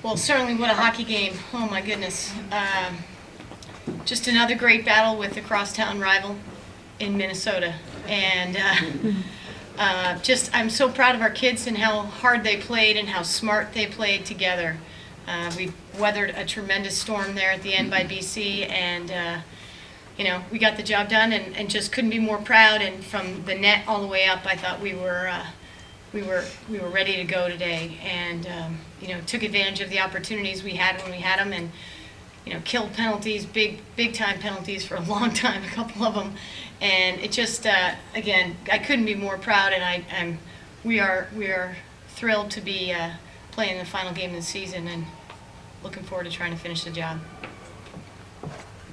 Well, certainly what a hockey game. Oh, my goodness. Just another great battle with a crosstown rival in Minnesota. And I'm so proud of our kids and how hard they played and how smart they played together. We weathered a tremendous storm there at the end by BC, and we got the job done and just couldn't be more proud. And from the net all the way up, I thought we were ready to go today, and took advantage of the opportunities we had when we had them, and killed penalties, big time penalties for a long time, a couple of them, and it just again, I couldn't be more proud, and we are thrilled to be playing the final game of the season, and looking forward to trying to finish the job.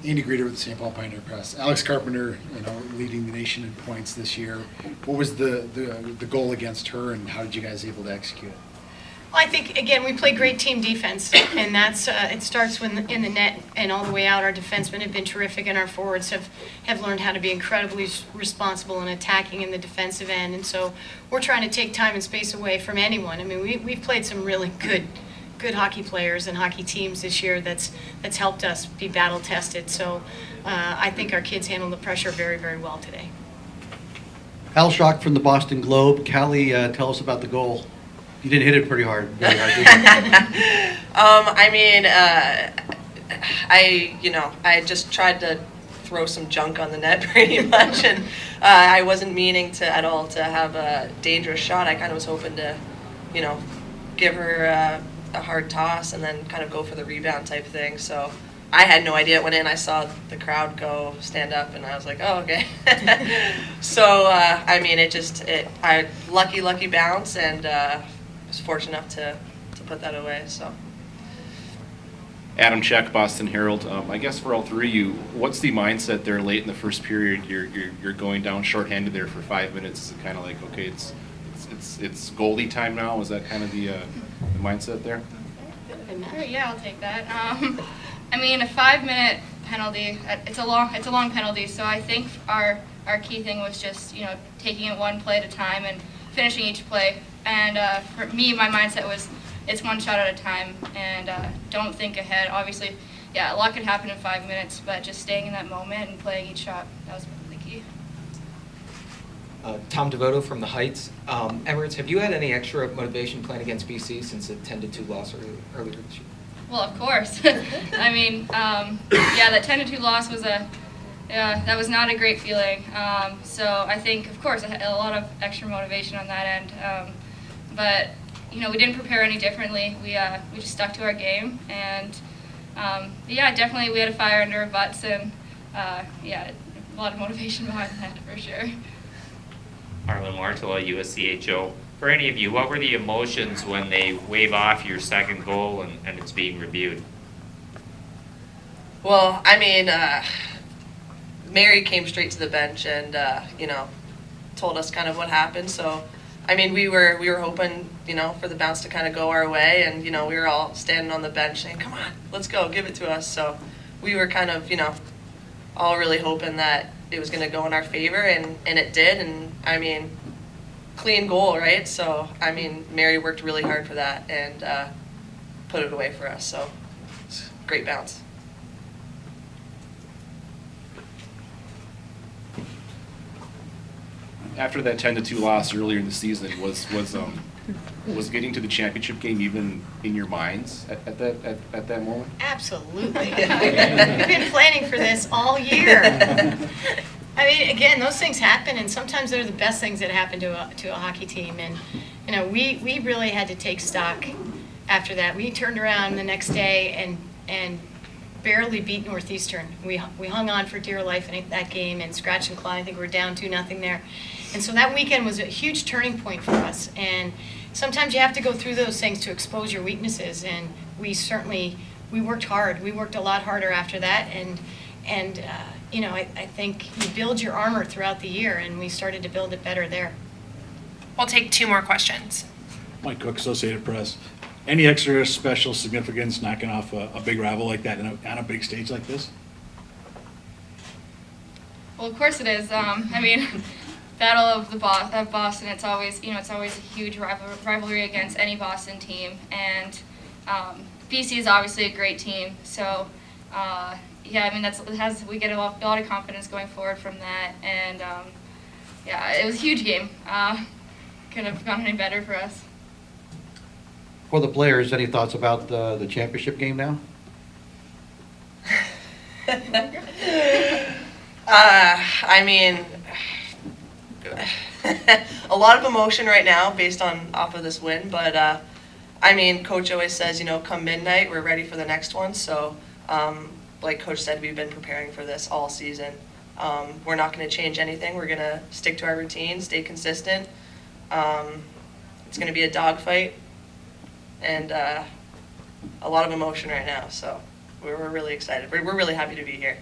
Andy Greeter with the St. Paul Pioneer Press. Alex Carpenter, leading the nation in points this year. What was the goal against her, and how did you guys able to execute it? Well, I think, again, we play great team defense, and that's it starts in the net and all the way out. Our defensemen have been terrific, and our forwards have learned how to be incredibly responsible and attacking in the defensive end. And so we're trying to take time and space away from anyone. I mean, we've played some really good hockey players and hockey teams this year that's helped us be battle tested. So I think our kids handled the pressure very, very well today. Al Schock from the Boston Globe. Callie, tell us about the goal. You didn't hit it very hard, did you? I just tried to throw some junk on the net pretty much, and I wasn't meaning at all to have a dangerous shot. I kind of was hoping to, give her a hard toss and then kind of go for the rebound type thing. So I had no idea it went in. I saw the crowd stand up, and I was like, oh, okay. So, lucky bounce, and was fortunate enough to put that away. So. Adam Check, Boston Herald. I guess for all three of you, what's the mindset there late in the first period? You're going down shorthanded there for 5 minutes. Is it kind of like, okay, it's goalie time now? Is that kind of the mindset there? Sure, yeah, I'll take that. A 5-minute penalty. It's a long penalty. So I think our key thing was just taking it one play at a time and finishing each play. And for me, my mindset was it's one shot at a time, and don't think ahead. Obviously, a lot could happen in 5 minutes, but just staying in that moment and playing each shot, that was the key. Tom Devoto from the Heights. Emirates, have you had any extra motivation playing against BC since the 10-2 loss earlier this year? Well, of course. That 10-2 loss was that was not a great feeling. So I think, of course, I had a lot of extra motivation on that end. But we didn't prepare any differently. We just stuck to our game, and definitely we had a fire under our butts, and a lot of motivation behind that for sure. Arlen Martella, USCHO. For any of you, what were the emotions when they wave off your second goal and it's being reviewed? Well, Mary came straight to the bench and told us kind of what happened. So, we were hoping for the bounce to kind of go our way, and we were all standing on the bench saying, "Come on, let's go, give it to us." So we were kind of all really hoping that it was going to go in our favor, and it did. And clean goal, right? So Mary worked really hard for that and put it away for us. So it's a great bounce. After that 10-2 loss earlier in the season, was getting to the championship game even in your minds at that moment? Absolutely. We've been planning for this all year. Again, those things happen, and sometimes they're the best things that happen to a hockey team. And we really had to take stock after that. We turned around the next day and barely beat Northeastern. We hung on for dear life in that game and scratch and claw. I think we were down 2-0 there. And so that weekend was a huge turning point for us. And sometimes you have to go through those things to expose your weaknesses. And we worked hard. We worked a lot harder after that. And I think you build your armor throughout the year, and we started to build it better there. We'll take 2 more questions. Mike Cook, Associated Press. Any extra special significance knocking off a big rival like that on a big stage like this? Well, of course it is. Battle of Boston. It's always a huge rivalry against any Boston team, and BC is obviously a great team, so yeah, I mean we get a lot of confidence going forward from that, and yeah, it was a huge game. Couldn't have gone any better for us. For the players, any thoughts about the championship game now? I mean, a lot of emotion right now based off of this win, but I mean, Coach always says, come midnight, we're ready for the next one. So, like Coach said, we've been preparing for this all season. We're not going to change anything. We're going to stick to our routine, stay consistent. It's going to be a dogfight, and a lot of emotion right now. So, we're really excited. We're really happy to be here.